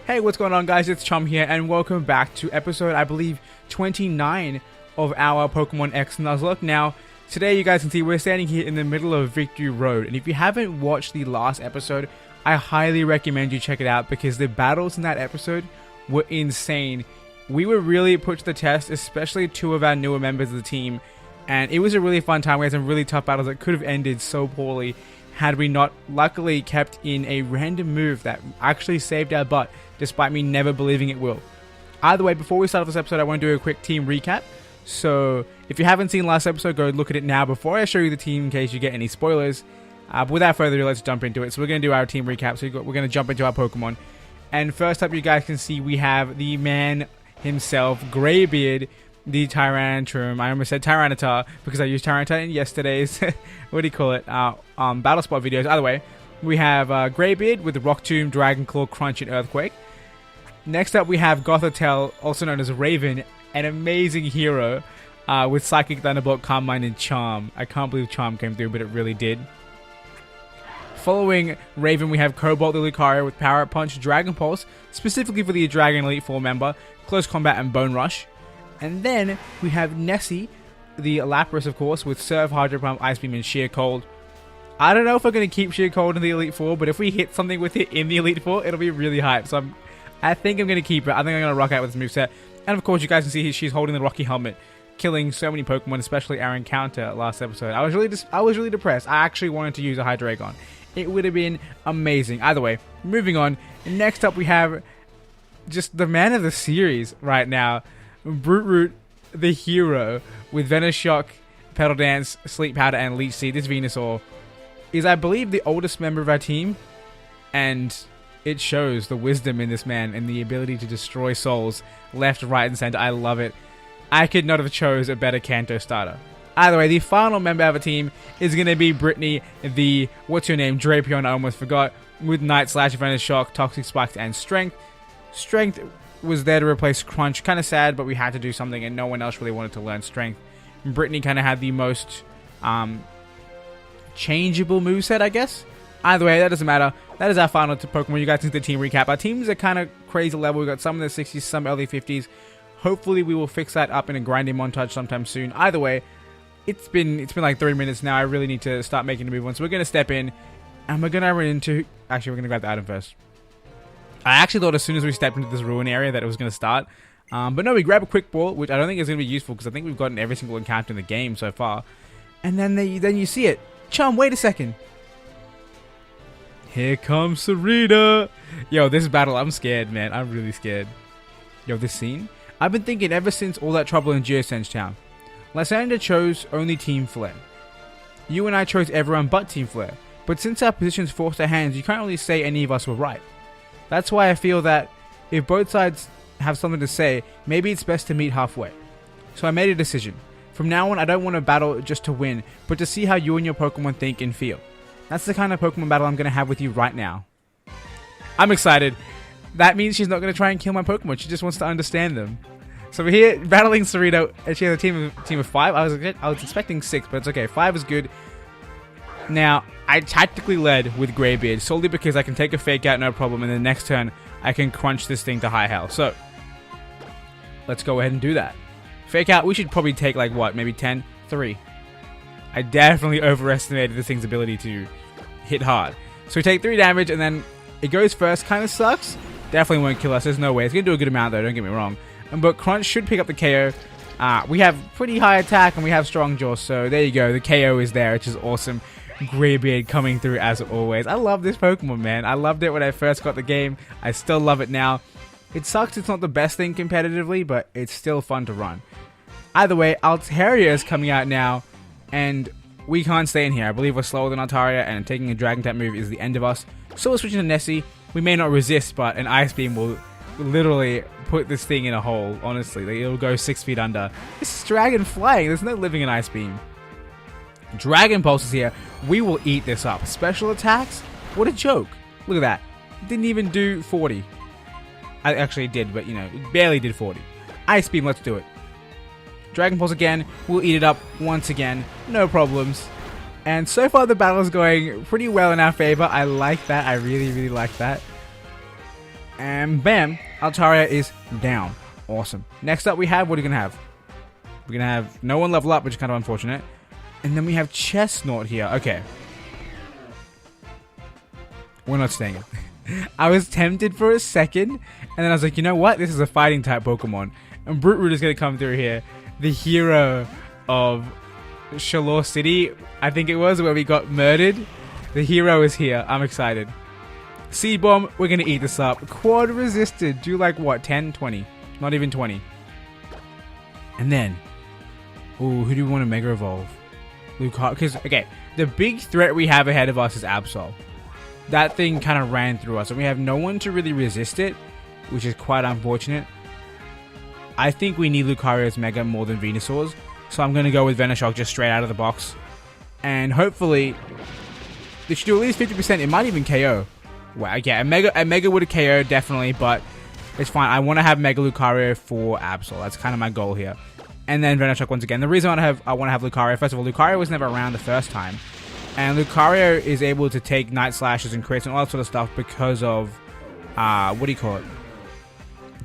Hey, what's going on, guys? It's Chum here, and welcome back to episode, I believe, 29 of our Pokemon X Nuzlocke. Now, today you guys can see we're standing here in the middle of Victory Road, and if you haven't watched the last episode, I highly recommend you check it out because the battles in that episode were insane. We were really put to the test, especially two of our newer members of the team, and it was a really fun time. We had some really tough battles that could have ended so poorly had we not luckily kept in a random move that actually saved our butt, despite me never believing it will. Either way, before we start off this episode, I want to do a quick team recap. So if you haven't seen last episode, go look at it now before I show you the team in case you get any spoilers. But without further ado, let's jump into it. So we're going to do our team recap. So we're going to jump into our Pokemon. And first up, you guys can see we have the man himself, Greybeard, the Tyrantrum. I almost said Tyranitar because I used Tyranitar in yesterday's, what do you call it, Battle Spot videos. Either way, we have Greybeard with Rock Tomb, Dragon Claw, Crunch, and Earthquake. Next up, we have Gothitelle, also known as Raven, an amazing hero with Psychic Thunderbolt, Calm Mind, and Charm. I can't believe Charm came through, but it really did. Following Raven, we have Cobalt the Lucario with Power Up Punch, Dragon Pulse, specifically for the Dragon Elite 4 member, Close Combat, and Bone Rush. And then we have Nessie, the Lapras, of course, with Surf, Hydro Pump, Ice Beam, and Sheer Cold. I don't know if we're going to keep Sheer Cold in the Elite 4, but if we hit something with it in the Elite 4, it'll be really hype. So I think I'm going to keep it. I think I'm going to rock out with this moveset. And of course, you guys can see she's holding the Rocky Helmet, killing so many Pokemon, especially our encounter last episode. I was really depressed. I actually wanted to use a Hydreigon. It would have been amazing. Either way, moving on. Next up, we have just the man of the series right now, Brute Root, the hero, with Venoshock, Petal Dance, Sleep Powder, and Leech Seed. This Venusaur is, I believe, the oldest member of our team, and it shows the wisdom in this man and the ability to destroy souls left, right, and center. I love it. I could not have chose a better Kanto starter. Either way, the final member of our team is going to be Brittany, the, what's your name, Drapion, I almost forgot, with Night Slash, Venoshock, Toxic Spikes, and Strength. Strength was there to replace Crunch. Kind of sad, but we had to do something, and no one else really wanted to learn Strength. Brittany kind of had the most changeable moveset, I guess. Either way, that doesn't matter. That is our final Pokemon. You guys can see the team recap. Our teams are kind of crazy level. We've got some in the 60s, some early 50s. Hopefully, we will fix that up in a grinding montage sometime soon. Either way, it's been like 3 minutes now. I really need to start making a move on. So we're going to step in, and we're going to run into... Actually, we're going to grab the item first. I actually thought as soon as we stepped into this ruin area that it was going to start. But no, we grab a quick ball, which I don't think is going to be useful because I think we've gotten every single encounter in the game so far. And then you see it. Chum, wait a second. Here comes Serena. Yo, this battle, I'm scared, man. I'm really scared. Yo, this scene. I've been thinking ever since all that trouble in Geosense Town. Lysander chose only Team Flare. You and I chose everyone but Team Flare. But since our positions forced our hands, you can't really say any of us were right. That's why I feel that if both sides have something to say, maybe it's best to meet halfway. So I made a decision. From now on, I don't want to battle just to win, but to see how you and your Pokemon think and feel. That's the kind of Pokemon battle I'm going to have with you right now. I'm excited. That means she's not going to try and kill my Pokemon. She just wants to understand them. So we're here battling Serena, and she has a team of 5. I was expecting 6, but it's okay. 5 is good. Now, I tactically led with Greybeard solely because I can take a Fake Out no problem, and the next turn I can crunch this thing to high health. So let's go ahead and do that. Fake Out, we should probably take like what, maybe 10? 3. I definitely overestimated this thing's ability to hit hard. So we take 3 damage, and then it goes first. Kind of sucks. Definitely won't kill us. There's no way. It's going to do a good amount though, don't get me wrong. But Crunch should pick up the KO. We have pretty high attack, and we have strong jaw. So there you go. The KO is there, which is awesome. Greybeard coming through as always. I love this Pokemon, man. I loved it when I first got the game. I still love it now. It sucks it's not the best thing competitively, but it's still fun to run. Either way, Altaria is coming out now, and we can't stay in here. I believe we're slower than Altaria, and taking a Dragon Tap move is the end of us. So we're switching to Nessie. We may not resist, but an Ice Beam will literally put this thing in a hole, honestly. Like, it'll go 6 feet under. This is Dragon flying. There's no living in Ice Beam. Dragon Pulse is here. We will eat this up. Special attacks? What a joke. Look at that. It didn't even do 40. I actually did, but you know, it barely did 40. Ice Beam, let's do it. Dragon Pulse again. We'll eat it up once again. No problems. And so far the battle is going pretty well in our favor. I like that. I really, really like that. And bam, Altaria is down. Awesome. Next up we have, what are we going to have? We're going to have no one level up, which is kind of unfortunate. And then we have Chestnut here. Okay. We're not staying in. I was tempted for a second, and then I was like, you know what? This is a fighting type Pokemon. And Brute Root is going to come through here. The hero of Shalor City, I think it was, where we got murdered. The hero is here. I'm excited. Seed Bomb, we're going to eat this up. Quad resisted. Do like what? 10, 20. Not even 20. And then, ooh, who do we want to Mega Evolve? Lucario. Because, okay, the big threat we have ahead of us is Absol. That thing kind of ran through us, and we have no one to really resist it, which is quite unfortunate. I think we need Lucario's Mega more than Venusaur's, so I'm going to go with Venoshock just straight out of the box. And hopefully, this should do at least 50%. It might even KO. Wow, yeah, a Mega would have KO definitely, but it's fine. I want to have Mega Lucario for Absol. That's kind of my goal here. And then Venoshock once again. The reason I want to have Lucario, first of all, Lucario was never around the first time. And Lucario is able to take Night Slashes and crits and all that sort of stuff because of, what do you call it?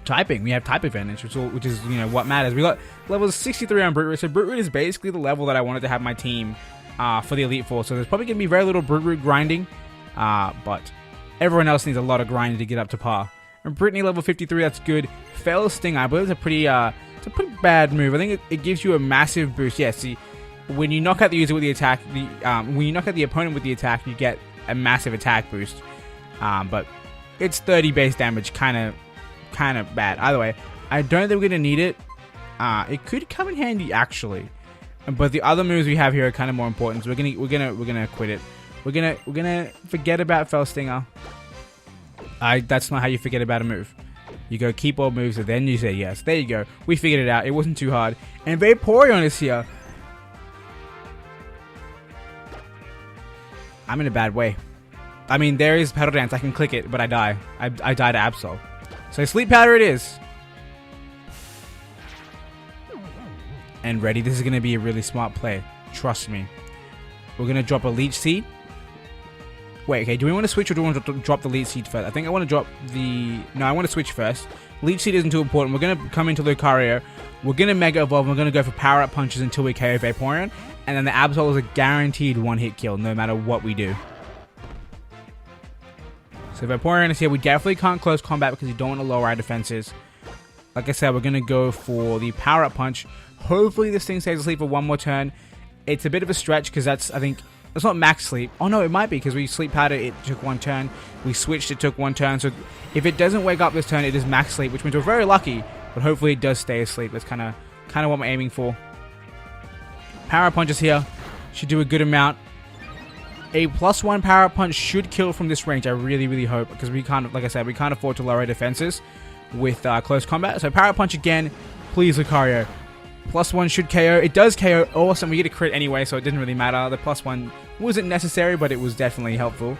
Typing. We have type advantage, which is, you know, what matters. We got level 63 on Brute Root. So Brute Root is basically the level that I wanted to have my team for the Elite Four. So there's probably going to be very little Brute Root grinding. But everyone else needs a lot of grinding to get up to par. And Brittany level 53, that's good. Fell Sting, I believe it's a pretty bad move. I think it gives you a massive boost. Yeah, see, when you knock out the user with the attack, when you knock out the opponent with the attack, you get a massive attack boost. But it's 30 base damage, kind of bad. Either way, I don't think we're gonna need it. It could come in handy actually, but the other moves we have here are kind of more important. So we're gonna quit it. We're gonna forget about Fell Stinger. That's not how you forget about a move. You go keep all moves and then you say yes. There you go. We figured it out. It wasn't too hard. And Vaporeon is here. I'm in a bad way. I mean, there is Petal Dance. I can click it, but I die. I die to Absol. So Sleep Powder it is. And ready. This is going to be a really smart play. Trust me. We're going to drop a Leech Seed. Wait, okay. Do we want to switch or do we want to drop the Leech Seed first? I think I want to drop the... No, I want to switch first. Leech Seed isn't too important. We're going to come into Lucario. We're going to Mega Evolve. We're going to go for Power Up Punches until we KO Vaporeon. And then the Absol is a guaranteed one-hit kill no matter what we do. So Vaporeon is here. We definitely can't close combat because you don't want to lower our defenses. Like I said, we're going to go for the Power Up Punch. Hopefully this thing stays asleep for one more turn. It's a bit of a stretch because that's, I think, it's not max sleep. Oh no, it might be because we sleep powder, it took one turn. We switched, it took one turn. So if it doesn't wake up this turn, it is max sleep, which means we're very lucky. But hopefully it does stay asleep. That's kind of what I'm aiming for. Power Punch is here. Should do a good amount. A +1 Power Punch should kill from this range. I really, really hope. Because we can't, like I said, we can't afford to lower our defenses with close combat. So Power Punch again. Please, Lucario. +1 should KO. It does KO. Awesome. We get a crit anyway, so it didn't really matter. The +1 wasn't necessary, but it was definitely helpful.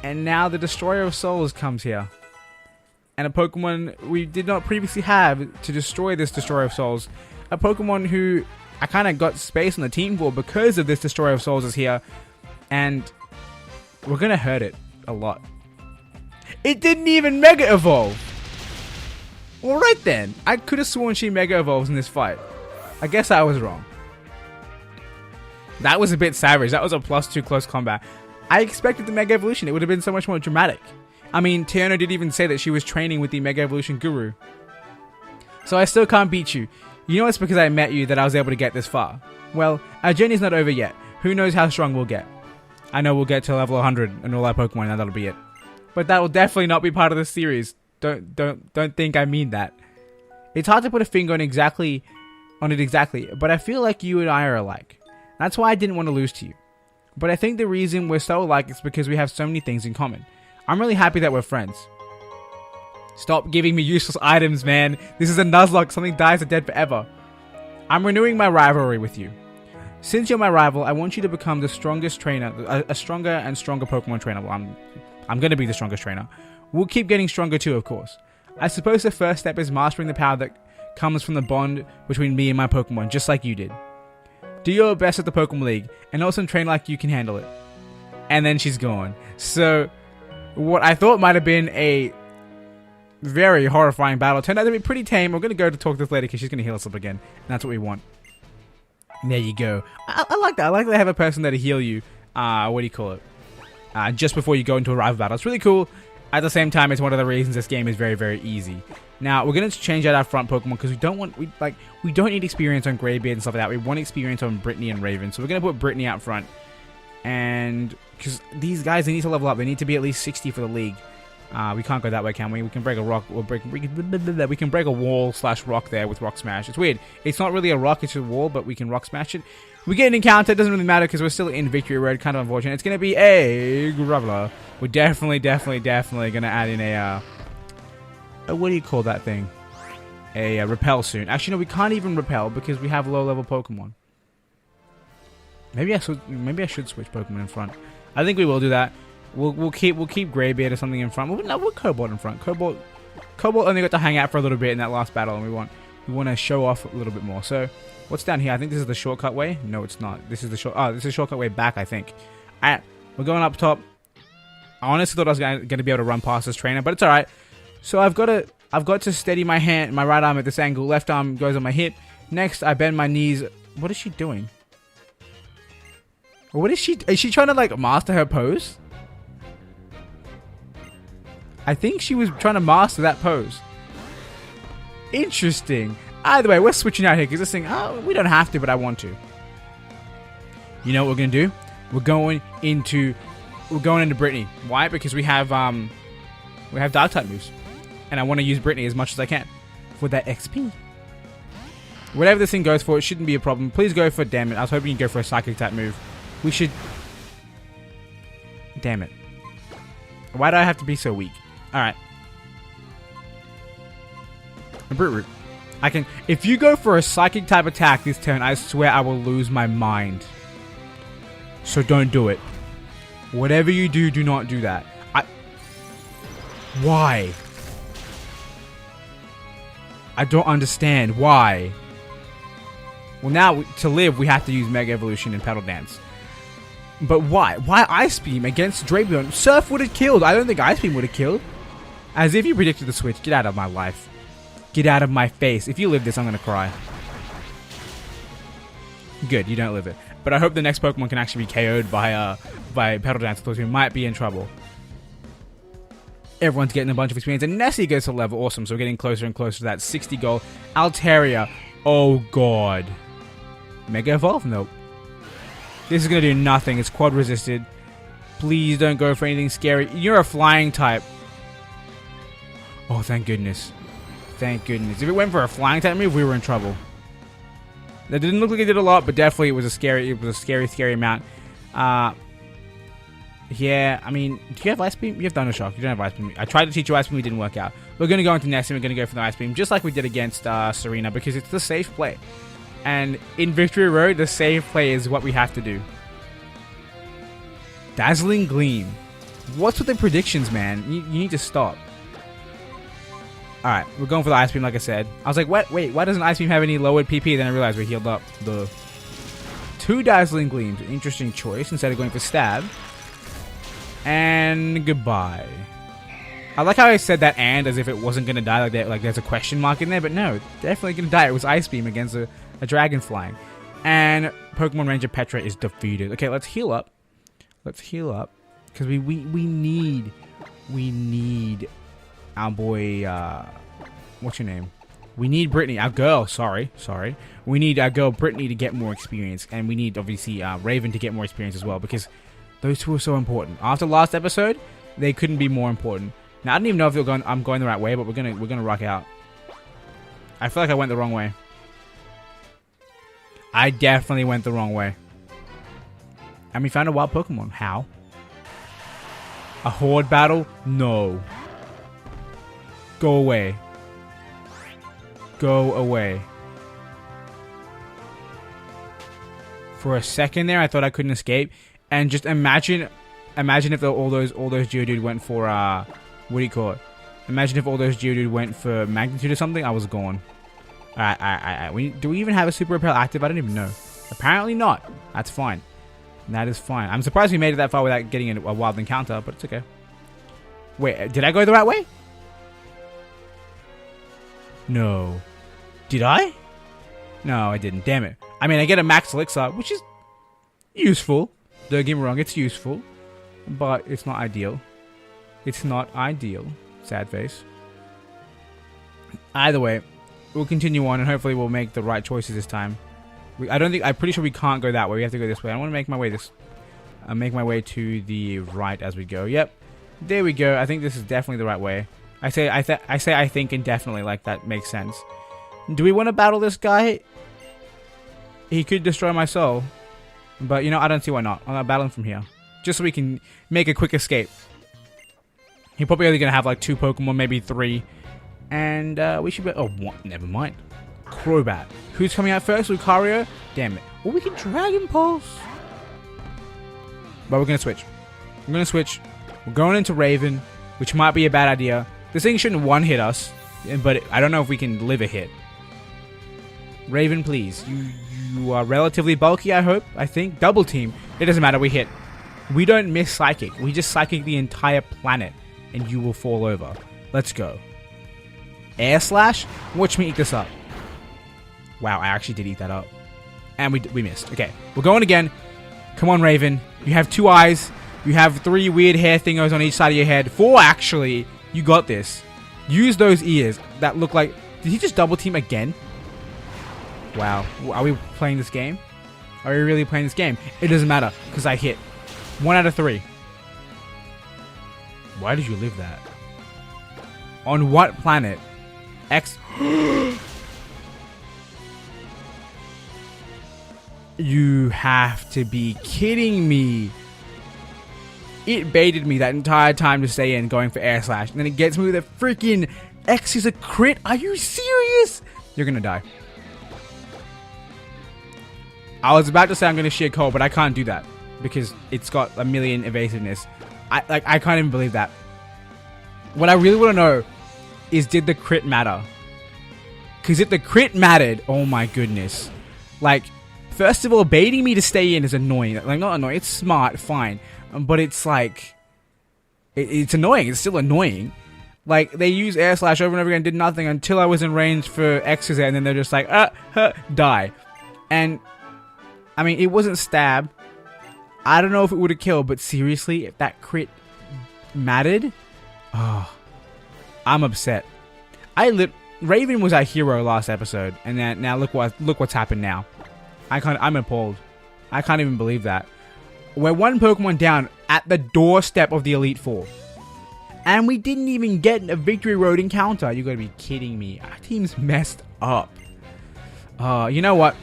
And now the Destroyer of Souls comes here. And a Pokemon we did not previously have to destroy this Destroyer of Souls. A Pokemon who I kind of got space on the team for because of this Destroyer of Souls is here. And we're going to hurt it a lot. It didn't even Mega Evolve. Alright then. I could have sworn she Mega Evolves in this fight. I guess I was wrong. That was a bit savage. That was a +2 close combat. I expected the Mega Evolution. It would have been so much more dramatic. I mean, Tiana did even say that she was training with the Mega Evolution Guru. So I still can't beat you. You know it's because I met you that I was able to get this far. Well, our journey's not over yet. Who knows how strong we'll get. I know we'll get to level 100 and all our Pokemon and that'll be it. But that will definitely not be part of the series. Don't think I mean that. It's hard to put a finger on it exactly, but I feel like you and I are alike. That's why I didn't want to lose to you. But I think the reason we're so alike is because we have so many things in common. I'm really happy that we're friends. Stop giving me useless items, man. This is a Nuzlocke. Something dies or dead forever. I'm renewing my rivalry with you. Since you're my rival, I want you to become the strongest trainer, a stronger and stronger Pokemon trainer. Well, I'm going to be the strongest trainer. We'll keep getting stronger too, of course. I suppose the first step is mastering the power that comes from the bond between me and my Pokemon, just like you did. Do your best at the Pokemon League, and also train like you can handle it. And then she's gone. So, what I thought might have been a very horrifying battle turned out to be pretty tame. We're going to go to talk to this lady because she's going to heal us up again. And that's what we want. There you go. I like that. I like that they have a person there to heal you. What do you call it? Just before you go into a rival battle. It's really cool. At the same time, it's one of the reasons this game is very, very easy. Now, we're going to change out our front Pokemon because we don't need experience on Greybeard and stuff like that. We want experience on Brittany and Raven. So we're going to put Brittany out front. And because these guys, they need to level up. They need to be at least 60 for the league. We can't go that way, can we? We can break a rock. We can break a wall / rock there with Rock Smash. It's weird. It's not really a rock, it's a wall, but we can Rock Smash it. We get an encounter. It doesn't really matter because we're still in Victory Road. Kind of unfortunate. It's going to be a Graveler. We're definitely going to add in a what do you call that thing? A Repel soon. Actually, no, we can't even Repel because we have low-level Pokemon. Maybe I should switch Pokemon in front. I think we will do that. We'll keep Greybeard or something in front. We'll Cobalt in front. Cobalt only got to hang out for a little bit in that last battle, and we want to show off a little bit more. So what's down here? I think this is the shortcut way. No, it's not. This is the shortcut way back. I think. We're going up top. I honestly thought I was going to be able to run past this trainer, but it's all right. So I've got to steady my hand, my right arm at this angle. Left arm goes on my hip. Next, I bend my knees. What is she doing? What is she? Is she trying to like master her pose? I think she was trying to master that pose. Interesting. Either way, we're switching out here because this thing, we don't have to, but I want to. You know what we're going to do? We're going into Brittany. Why? Because we have dark type moves. And I want to use Brittany as much as I can for that XP. Whatever this thing goes for, it shouldn't be a problem. Please go for, damn it. I was hoping you'd go for a psychic type move. We should, damn it. Why do I have to be so weak? Alright. Brute Root. If you go for a psychic type attack this turn, I swear I will lose my mind. So don't do it. Whatever you do, do not do that. Why? I don't understand. Why? Well, now, to live, we have to use Mega Evolution and Petal Dance. But why? Why Ice Beam against Drapion? Surf would have killed. I don't think Ice Beam would have killed. As if you predicted the switch. Get out of my life. Get out of my face. If you live this, I'm going to cry. Good, you don't live it. But I hope the next Pokemon can actually be KO'd by Petal Dance, because we might be in trouble. Everyone's getting a bunch of experience, and Nessie goes to level. Awesome, so we're getting closer and closer to that 60 goal. Altaria. Oh, God. Mega Evolve? Nope. This is going to do nothing. It's quad resisted. Please don't go for anything scary. You're a flying type. Oh, thank goodness. Thank goodness. If it went for a flying type move, we were in trouble. That didn't look like it did a lot, but definitely it was a scary amount. Yeah, I mean, do you have Ice Beam? You have Thunder Shock. You don't have Ice Beam. I tried to teach you Ice Beam, it didn't work out. We're going to go into Nessie, we're going to go for the Ice Beam, just like we did against Serena, because it's the safe play. And in Victory Road, the safe play is what we have to do. Dazzling Gleam. What's with the predictions, man? You need to stop. Alright, we're going for the Ice Beam, like I said. I was like, wait, why doesn't Ice Beam have any lowered PP? Then I realized we healed up. The 2 Dazzling Gleams. Interesting choice instead of going for Stab. And goodbye. I like how I said that and as if it wasn't going to die, like there's a question mark in there, but no, definitely going to die. It was Ice Beam against a Dragon flying. And Pokemon Ranger Petra is defeated. Okay, let's heal up. Let's heal up. Because we need our boy, what's your name? We need Brittany, our girl, sorry. We need our girl Brittany to get more experience. And we need, obviously, Raven to get more experience as well. Because those two are so important. After last episode, they couldn't be more important. Now, I don't even know if I'm going the right way, but we're gonna rock out. I feel like I went the wrong way. I definitely went the wrong way. And we found a wild Pokemon. How? A horde battle? No. Go away. Go away. For a second there, I thought I couldn't escape. And just imagine if all those Geodude went for what do you call it? Imagine if all those Geodude went for Magnitude or something. I was gone. Alright. Do we even have a Super Repel active? I don't even know. Apparently not. That's fine. That is fine. I'm surprised we made it that far without getting a wild encounter, but it's okay. Wait, did I go the right way? No. Did I? No, I didn't. Damn it. I mean, I get a max elixir, which is useful. Don't get me wrong, it's useful. But it's not ideal. It's not ideal. Sad face. Either way, we'll continue on and hopefully we'll make the right choices this time. I'm pretty sure we can't go that way. We have to go this way. I want to make my way make my way to the right as we go. Yep. There we go. I think this is definitely the right way. I say I think indefinitely, like that makes sense. Do we want to battle this guy? He could destroy my soul. But, you know, I don't see why not. I'm going to battle him from here. Just so we can make a quick escape. He's probably only going to have like 2 Pokemon, maybe 3. And we should be... Oh, what? Never mind. Crobat. Who's coming out first? Lucario? Damn it. Well, we can Dragon Pulse. But we're going to switch. We're going to switch. We're going into Raven, which might be a bad idea. This thing shouldn't one-hit us. But I don't know if we can live a hit. Raven, please. You are relatively bulky, I hope. I think. Double team. It doesn't matter. We hit. We don't miss Psychic. We just Psychic the entire planet. And you will fall over. Let's go. Air Slash? Watch me eat this up. Wow, I actually did eat that up. And we missed. Okay, we're going again. Come on, Raven. You have 2 eyes. You have 3 weird hair thingos on each side of your head. 4, actually. You got this. Use those ears that look like... Did he just double team again? Wow. Are we playing this game? Are we really playing this game? It doesn't matter, because I hit. 1 out of 3. Why did you live that? On what planet? X... You have to be kidding me. It baited me that entire time to stay in going for Air Slash. And then it gets me with a freaking X is a crit. Are you serious? You're going to die. I was about to say I'm going to sheer cold, but I can't do that. Because it's got a million evasiveness. I can't even believe that. What I really want to know is, did the crit matter? Because if the crit mattered, oh my goodness. Like, first of all, baiting me to stay in is annoying. Like, not annoying, it's smart, fine. But it's like... It's annoying, it's still annoying. Like, they use Air Slash over and over again, did nothing until I was in range for X's, and then they're just like, die. And, I mean, it wasn't stab. I don't know if it would have killed, but seriously, if that crit mattered... Oh, I'm upset. Raven was our hero last episode, and then now look what's happened now. I'm appalled. I can't even believe that. We're 1 Pokemon down at the doorstep of the Elite Four, and we didn't even get a Victory Road encounter. You gotta be kidding me. Our team's messed up. You know what?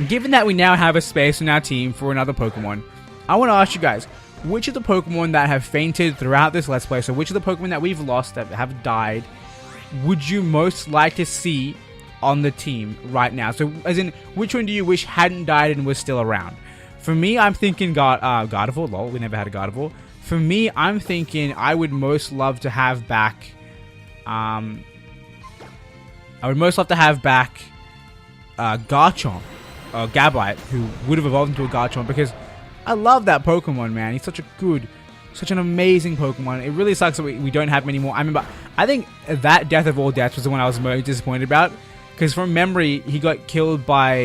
Given that we now have a space in our team for another Pokemon, I want to ask you guys, which of the Pokemon that have fainted throughout this Let's Play, so which of the Pokemon that we've lost, that have died, would you most like to see on the team right now? So, as in, which one do you wish hadn't died and was still around? For me, I'm thinking Gardevoir. Lol, we never had a Gardevoir. For me, I'm thinking I would most love to have back... Garchomp, or Gabite, who would have evolved into a Garchomp, because I love that Pokemon, man. He's such an amazing Pokemon. It really sucks that we don't have many more. I think that Death of All Deaths was the one I was most disappointed about, because from memory, he got killed by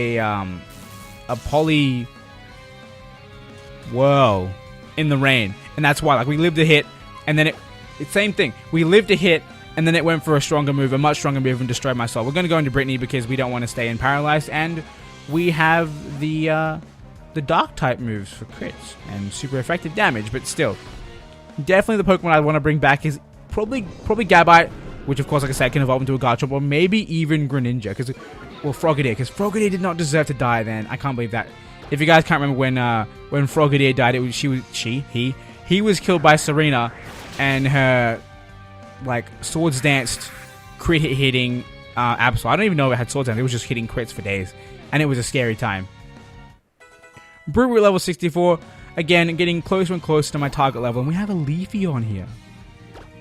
a Poly Whirl in the rain, and that's why, like, we lived a hit, and then it's same thing. We lived a hit, and then it went for a stronger move, a much stronger move, and destroyed my soul. We're going to go into Brittany because we don't want to stay in Paralyzed, and we have the Dark type moves for crits and super effective damage, but still, definitely the Pokemon I want to bring back is probably Gabite, which of course, like I said, can evolve into a Garchomp, or maybe even Greninja, or Frogadier, because Frogadier did not deserve to die then. I can't believe that. If you guys can't remember when Frogadier died, he was killed by Serena, and her, like, Swords Danced crit hitting Absol. I don't even know if it had Swords Dance. It was just hitting crits for days, and it was a scary time. Brewery level 64, again, getting closer and closer to my target level, and we have a Leafeon here.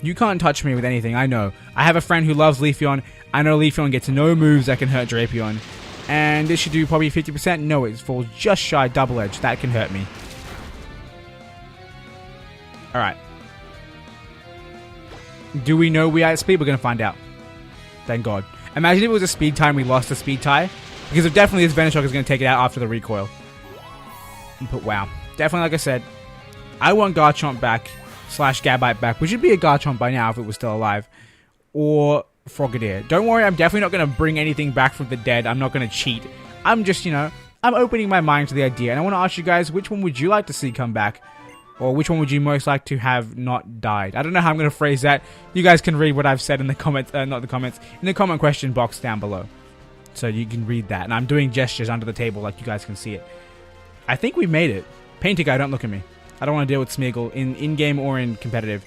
You can't touch me with anything, I know. I have a friend who loves Leafeon. I know Leafeon gets no moves that can hurt Drapion. And this should do probably 50%. No, it falls just shy double edge. That can hurt me. Alright. Do we know we are at speed? We're going to find out. Thank God. Imagine if it was a speed tie and we lost the speed tie. Because it definitely this Venoshock is going to take it out after the recoil. But wow. Definitely, like I said, I want Garchomp back / Gabite back, which would be a Garchomp by now if it was still alive. Or Frogadier. Don't worry, I'm definitely not going to bring anything back from the dead. I'm not going to cheat. I'm just, you know, I'm opening my mind to the idea. And I want to ask you guys, which one would you like to see come back? Or which one would you most like to have not died? I don't know how I'm going to phrase that. You guys can read what I've said in the comments, not the comments, in the comment question box down below. So you can read that. And I'm doing gestures under the table like you guys can see it. I think we made it. Painter guy, don't look at me. I don't want to deal with Smeagol in-game or in competitive.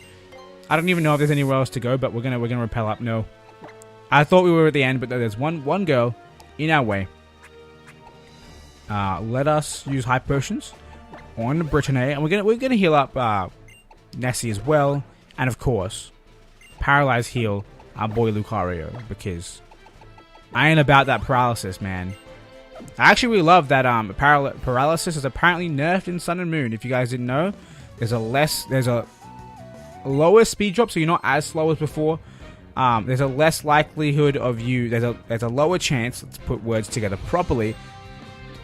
I don't even know if there's anywhere else to go, but we're gonna repel up. No. I thought we were at the end, but there's one girl in our way. Let us use high potions on Brittany, and we're gonna heal up Nessie as well, and of course, paralyze heal our boy Lucario, because I ain't about that paralysis, man. I actually really love that paralysis is apparently nerfed in Sun and Moon. If you guys didn't know, there's a lower speed drop, so you're not as slow as before. There's a less likelihood of you. There's a lower chance. Let's put words together properly.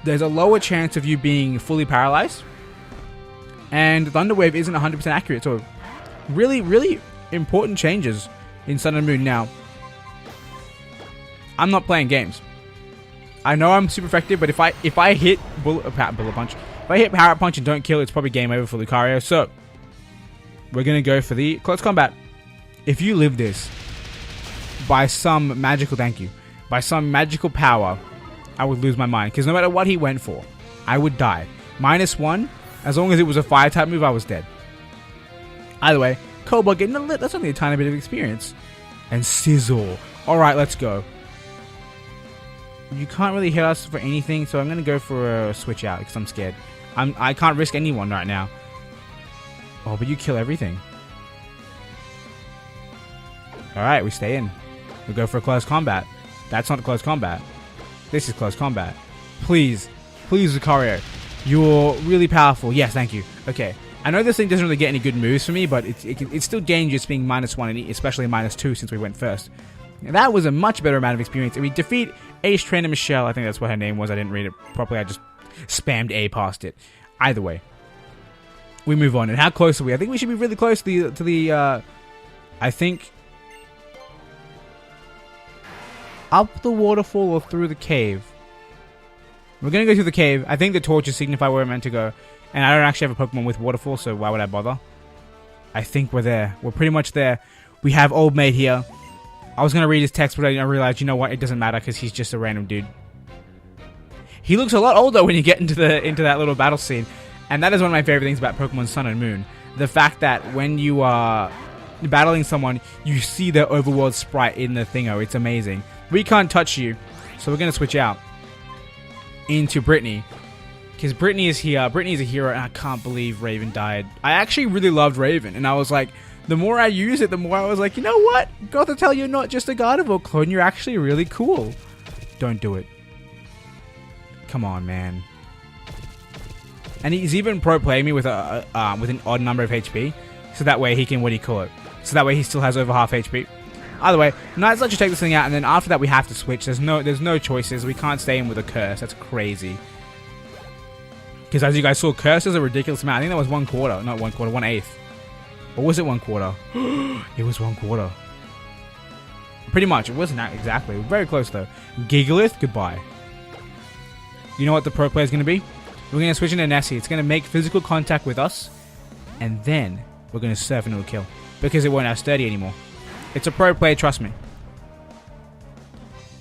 There's a lower chance of you being fully paralyzed, and Thunder Wave isn't 100% accurate. So, really, really important changes in Sun and Moon. Now, I'm not playing games. I know I'm super effective, but if I hit bullet punch, if I hit power punch and don't kill, it's probably game over for Lucario. So, we're gonna go for the close combat. If you live this by some magical by some magical power, I would lose my mind, because no matter what he went for, I would die. -1, as long as it was a fire type move, I was dead. Either way, Cobalt getting that's only a tiny bit of experience. And Sizzle. Alright, let's go. You can't really hit us for anything, so I'm going to go for a switch out, because I'm scared. I can't risk anyone right now. Oh, but you kill everything. Alright, we stay in. We go for a close combat. That's not close combat. This is close combat. Please. Please, Lucario. You're really powerful. Yes, thank you. Okay. I know this thing doesn't really get any good moves for me, but it's still dangerous being -1, and especially -2 since we went first. That was a much better amount of experience. And we defeat Ace Trainer Michelle. I think that's what her name was. I didn't read it properly. I just spammed A past it. Either way, we move on. And how close are we? I think we should be really close to the I think, up the waterfall or through the cave. We're going to go through the cave. I think the torches signify where we're meant to go. And I don't actually have a Pokemon with waterfall, so why would I bother? I think we're there. We're pretty much there. We have Old Mate here. I was going to read his text, but I realized, you know what? It doesn't matter, because he's just a random dude. He looks a lot older when you get into that little battle scene. And that is one of my favorite things about Pokemon Sun and Moon. The fact that when you are battling someone, you see their overworld sprite in the thingo. It's amazing. We can't touch you, so we're going to switch out into Brittany. Because Brittany is here. Brittany is a hero, and I can't believe Raven died. I actually really loved Raven, and I was like, the more I use it, the more I was like, you know what? Gothitelle, you're not just a Gardevoir clone, you're actually really cool. Don't do it. Come on, man. And he's even pro-playing me with an odd number of HP, so that way he can, what do you call it? So that way he still has over half HP. Either way, let's let you take this thing out, and then after that we have to switch. There's no choices. We can't stay in with a curse. That's crazy. Because as you guys saw, curse is a ridiculous amount. I think that was 1/4. Not 1/4, 1/8. Or was it 1/4? It was 1/4. Pretty much. It wasn't that exactly. Very close though. Gigalith, goodbye. You know what the pro play is going to be? We're going to switch into Nessie. It's going to make physical contact with us. And then we're going to surf into a kill. Because it won't have sturdy anymore. It's a pro play, trust me.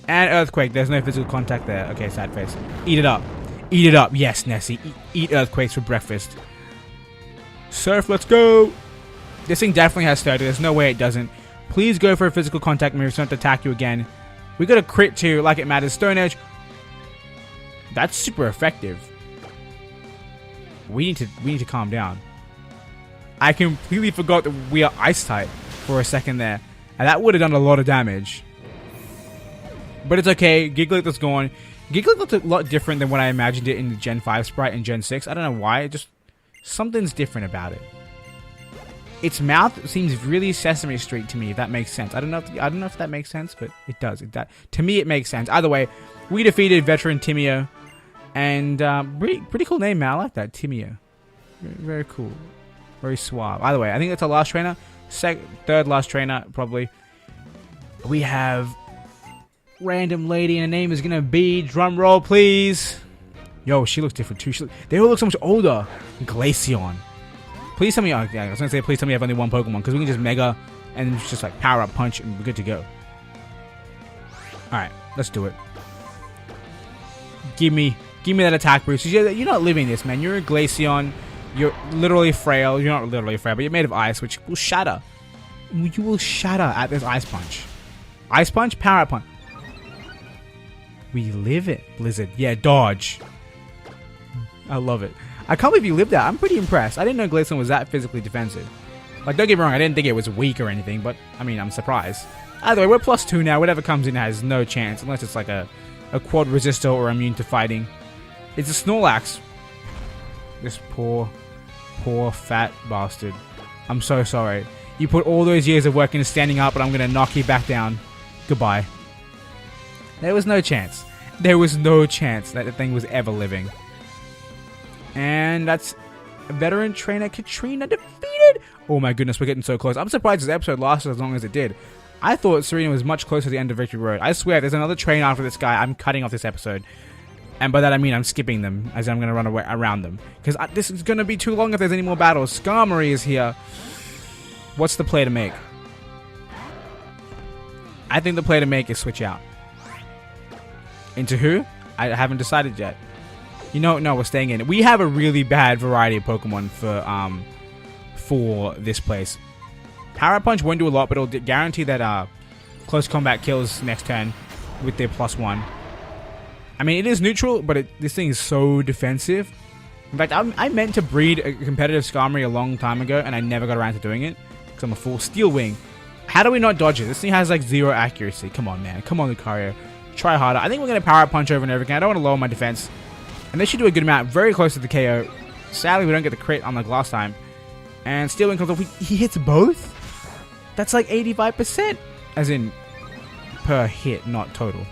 And Earthquake. There's no physical contact there. Okay, sad face. Eat it up. Eat it up. Yes, Nessie. Eat Earthquakes for breakfast. Surf, let's go. This thing definitely has sturdy. There's no way it doesn't. Please go for a physical contact move so I don't have to attack you again. We got a crit too, like it matters. Stone Edge. That's super effective. We need to calm down. I completely forgot that we are ice type for a second there. And that would have done a lot of damage. But it's okay. Gigalith is gone. Gigalith looks a lot different than what I imagined it in the Gen 5 sprite and Gen 6. I don't know why. Something's different about it. its mouth seems really Sesame Street to me, if that makes sense. I don't know if that makes sense, but it does. To me, it makes sense. Either way, we defeated veteran Timio. And pretty cool name, man. I like that, Timio. Very, very cool. Very suave. Either way, I think that's our last trainer. Third last trainer, probably. We have random lady, and her name is gonna be, drum roll, please. Yo, she looks different too. They all look so much older. Glaceon. Please tell me. I was gonna say, please tell me I have only one Pokemon, because we can just Mega and just like power up, punch, and we're good to go. All right, let's do it. Give me that attack boost. You're not living this, man. You're a Glaceon. You're literally frail. You're not literally frail, but you're made of ice, which will shatter. You will shatter at this Ice Punch. Ice Punch, Power Up Punch. We live it, Blizzard. Yeah, dodge. I love it. I can't believe you lived that. I'm pretty impressed. I didn't know Glaceon was that physically defensive. Like, don't get me wrong, I didn't think it was weak or anything, but, I mean, I'm surprised. Either way, we're +2 now. Whatever comes in has no chance, unless it's like a quad resistor or immune to fighting. It's a Snorlax. This poor fat bastard. I'm so sorry. You put all those years of work into standing up, and I'm going to knock you back down. Goodbye. There was no chance. There was no chance that the thing was ever living. And that's veteran trainer Katrina defeated. Oh my goodness, we're getting so close. I'm surprised this episode lasted as long as it did. I thought Serena was much closer to the end of Victory Road. I swear, there's another train after this guy. I'm cutting off this episode. And by that I mean I'm skipping them, as I'm going to run away around them. Because this is going to be too long if there's any more battles. Skarmory is here. What's the play to make? I think the play to make is switch out. Into who? I haven't decided yet. You know, no, we're staying in. We have a really bad variety of Pokemon for this place. Power Punch won't do a lot, but it'll guarantee that close combat kills next turn with their +1. I mean, it is neutral, but this thing is so defensive. In fact, I meant to breed a competitive Skarmory a long time ago, and I never got around to doing it, because I'm a fool. Steel Wing. How do we not dodge it? This thing has like 0 accuracy. Come on, man. Come on, Lucario. Try harder. I think we're going to Power Punch over and over again. I don't want to lower my defense. And they should do a good amount. Very close to the KO. Sadly, we don't get the crit unlike last time. And Steel Wing comes off. He hits both? That's like 85%. As in, per hit, not total.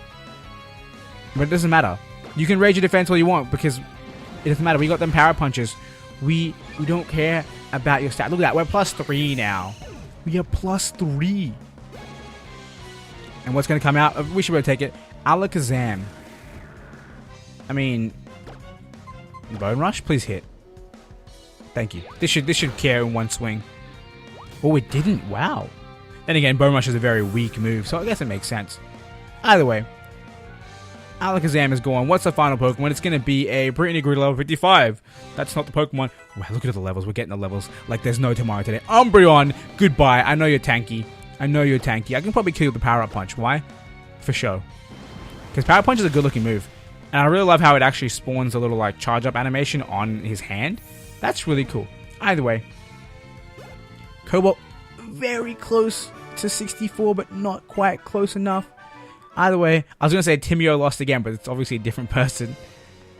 But it doesn't matter. You can raise your defense all you want, because it doesn't matter. We got them Power Punches. We don't care about your stat. Look at that. We're +3 now. We are +3. And what's going to come out? We should be able to take it. Alakazam. I mean, Bone Rush, please hit. Thank you. This should KO in one swing. Oh, it didn't. Wow. Then again, Bone Rush is a very weak move, so I guess it makes sense. Either way, Alakazam is gone. What's the final Pokemon? It's going to be a Brittany Grid level 55. That's not the Pokemon. Wow, look at the levels. We're getting the levels like there's no tomorrow today. Umbreon, goodbye. I know you're tanky. I can probably kill you with the Power Up Punch. Why? For sure. Because Power Punch is a good looking move. And I really love how it actually spawns a little like charge up animation on his hand. That's really cool. Either way. Cobalt, very close to 64, but not quite close enough. Either way, I was going to say Timio lost again, but it's obviously a different person.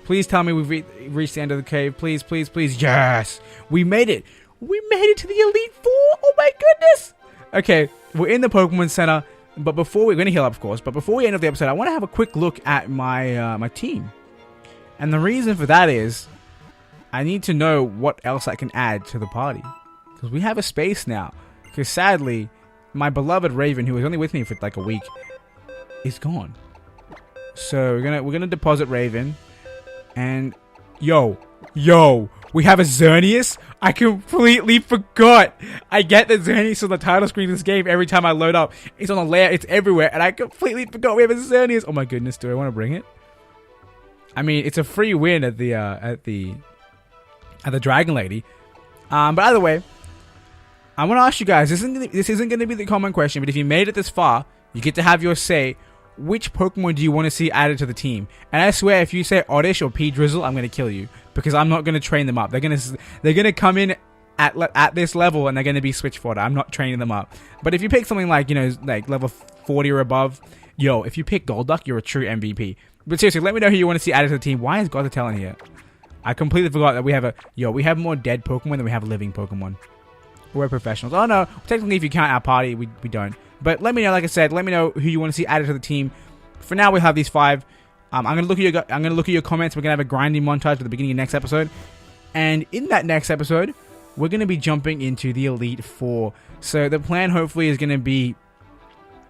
Please tell me we've reached the end of the cave. Please, please, please. Yes! We made it! We made it to the Elite Four! Oh my goodness! Okay, we're in the Pokemon Center, but before we're going to heal up, of course, but before we end up the episode, I want to have a quick look at my my team. And the reason for that is, I need to know what else I can add to the party. Because we have a space now. Because sadly, my beloved Raven, who was only with me for like a week, is gone. So we're gonna deposit Raven, and yo, we have a Xerneas. I completely forgot. I get the Xerneas on the title screen of this game every time I load up. It's on a layer. It's everywhere, and I completely forgot we have a Xerneas. Oh my goodness, do I want to bring it? I mean, it's a free win at the Dragon Lady. But either way, I want to ask you guys. This isn't going to be the common question, but if you made it this far, you get to have your say. Which Pokemon do you want to see added to the team? And I swear, if you say Oddish or P-Drizzle, I'm going to kill you. Because I'm not going to train them up. They're going to come in at this level and they're going to be switch fodder. I'm not training them up. But if you pick something like, like level 40 or above, if you pick Golduck, you're a true MVP. But seriously, let me know who you want to see added to the team. Why is Gothitelle in here? I completely forgot that we have we have more dead Pokemon than we have living Pokemon. We're professionals. Oh no, technically if you count our party, we don't. But let me know, like I said, let me know who you want to see added to the team. For now, we have these 5. I'm gonna look at your comments. We're gonna have a grinding montage at the beginning of next episode, and in that next episode, we're gonna be jumping into the Elite Four. So the plan, hopefully, is gonna be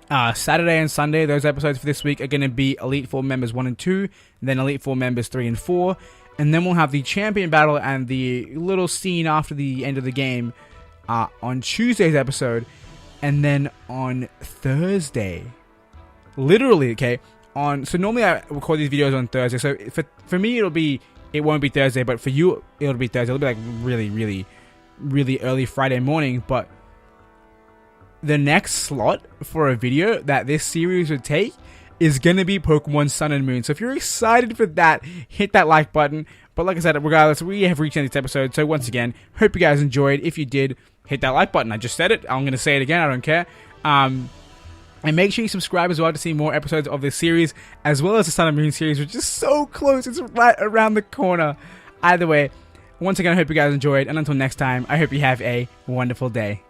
Saturday and Sunday. Those episodes for this week are gonna be Elite Four members 1 and 2, then Elite Four members 3 and 4, and then we'll have the champion battle and the little scene after the end of the game on Tuesday's episode, and then on Thursday, literally, okay. So normally I record these videos on Thursday. So for me it won't be Thursday, but for you it'll be Thursday. It'll be like really early Friday morning. But the next slot for a video that this series would take is gonna be Pokemon Sun and Moon. So if you're excited for that, hit that like button. But like I said, regardless, we have reached the end of this episode. So once again, hope you guys enjoyed. If you did, hit that like button. I just said it. I'm gonna say it again. I don't care. And make sure you subscribe as well to see more episodes of this series, as well as the Sun and Moon series, which is so close. It's right around the corner. Either way, once again, I hope you guys enjoyed. And until next time, I hope you have a wonderful day.